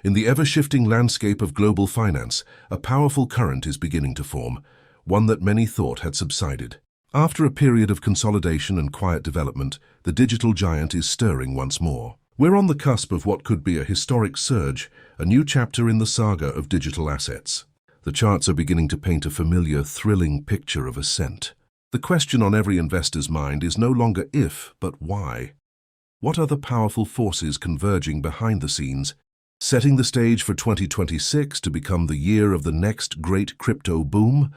In the ever-shifting landscape of global finance, a powerful current is beginning to form, one that many thought had subsided. After a period of consolidation and quiet development, the digital giant is stirring once more. We're on the cusp of what could be a historic surge, a new chapter in the saga of digital assets. The charts are beginning to paint a familiar, thrilling picture of ascent. The question on every investor's mind is no longer if, but why. What are the powerful forces converging behind the scenes, setting the stage for 2026 to become the year of the next great crypto boom?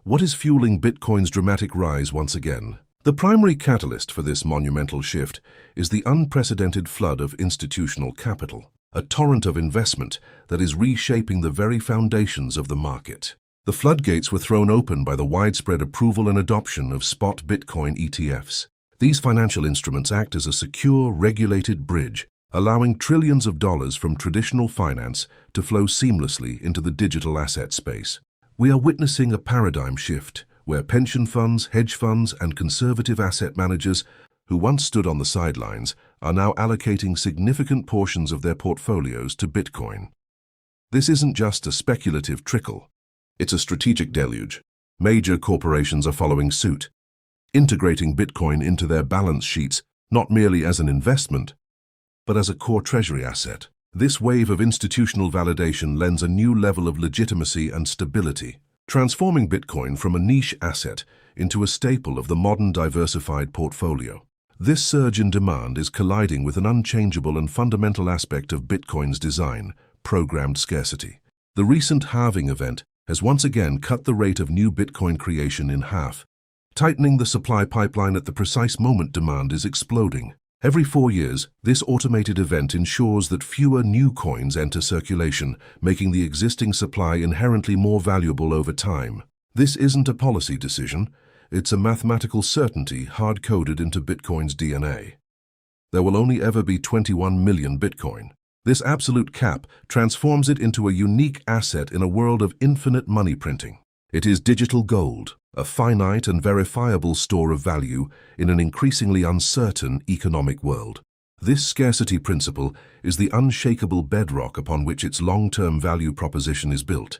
What is fueling Bitcoin's dramatic rise once again? The primary catalyst for this monumental shift is the unprecedented flood of institutional capital, a torrent of investment that is reshaping the very foundations of the market. The floodgates were thrown open by the widespread approval and adoption of spot Bitcoin ETFs. These financial instruments act as a secure, regulated bridge, allowing trillions of dollars from traditional finance to flow seamlessly into the digital asset space. We are witnessing a paradigm shift where pension funds, hedge funds, and conservative asset managers who once stood on the sidelines are now allocating significant portions of their portfolios to Bitcoin. This isn't just a speculative trickle. It's a strategic deluge. Major corporations are following suit, integrating Bitcoin into their balance sheets not merely as an investment, but as a core treasury asset. This wave of institutional validation lends a new level of legitimacy and stability, transforming Bitcoin from a niche asset into a staple of the modern diversified portfolio. This surge in demand is colliding with an unchangeable and fundamental aspect of Bitcoin's design: programmed scarcity. The recent halving event has once again cut the rate of new Bitcoin creation in half, tightening the supply pipeline at the precise moment demand is exploding. Every 4 years, this automated event ensures that fewer new coins enter circulation, making the existing supply inherently more valuable over time. This isn't a policy decision, it's a mathematical certainty hard-coded into Bitcoin's DNA. There will only ever be 21 million Bitcoin. This absolute cap transforms it into a unique asset in a world of infinite money printing. It is digital gold, a finite and verifiable store of value in an increasingly uncertain economic world. This scarcity principle is the unshakable bedrock upon which its long-term value proposition is built.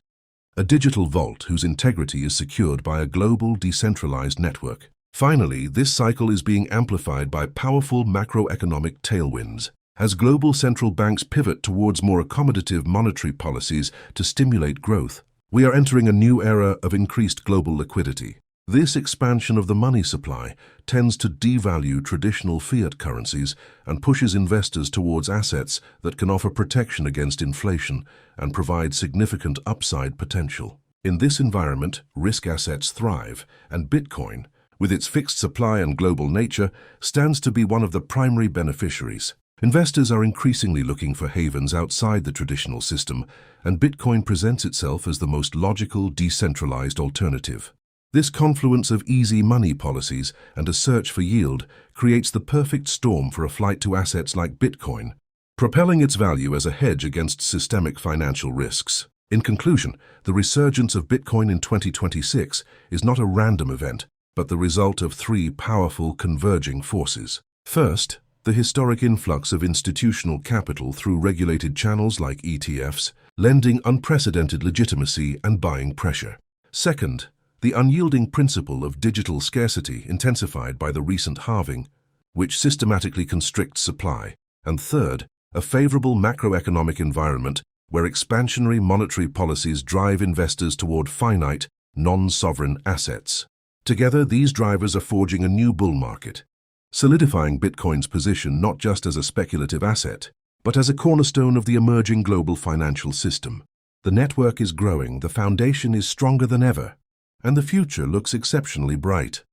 A digital vault whose integrity is secured by a global decentralized network. Finally, this cycle is being amplified by powerful macroeconomic tailwinds. As global central banks pivot towards more accommodative monetary policies to stimulate growth, we are entering a new era of increased global liquidity. This expansion of the money supply tends to devalue traditional fiat currencies and pushes investors towards assets that can offer protection against inflation and provide significant upside potential. In this environment, risk assets thrive, and Bitcoin, with its fixed supply and global nature, stands to be one of the primary beneficiaries. Investors are increasingly looking for havens outside the traditional system, and Bitcoin presents itself as the most logical, decentralized alternative. This confluence of easy money policies and a search for yield creates the perfect storm for a flight to assets like Bitcoin, propelling its value as a hedge against systemic financial risks. In conclusion, the resurgence of Bitcoin in 2026 is not a random event, but the result of three powerful converging forces. First, the historic influx of institutional capital through regulated channels like ETFs, lending unprecedented legitimacy and buying pressure. Second, the unyielding principle of digital scarcity intensified by the recent halving, which systematically constricts supply. And third, a favorable macroeconomic environment where expansionary monetary policies drive investors toward finite, non-sovereign assets. Together, these drivers are forging a new bull market, solidifying Bitcoin's position not just as a speculative asset, but as a cornerstone of the emerging global financial system. The network is growing, the foundation is stronger than ever, and the future looks exceptionally bright.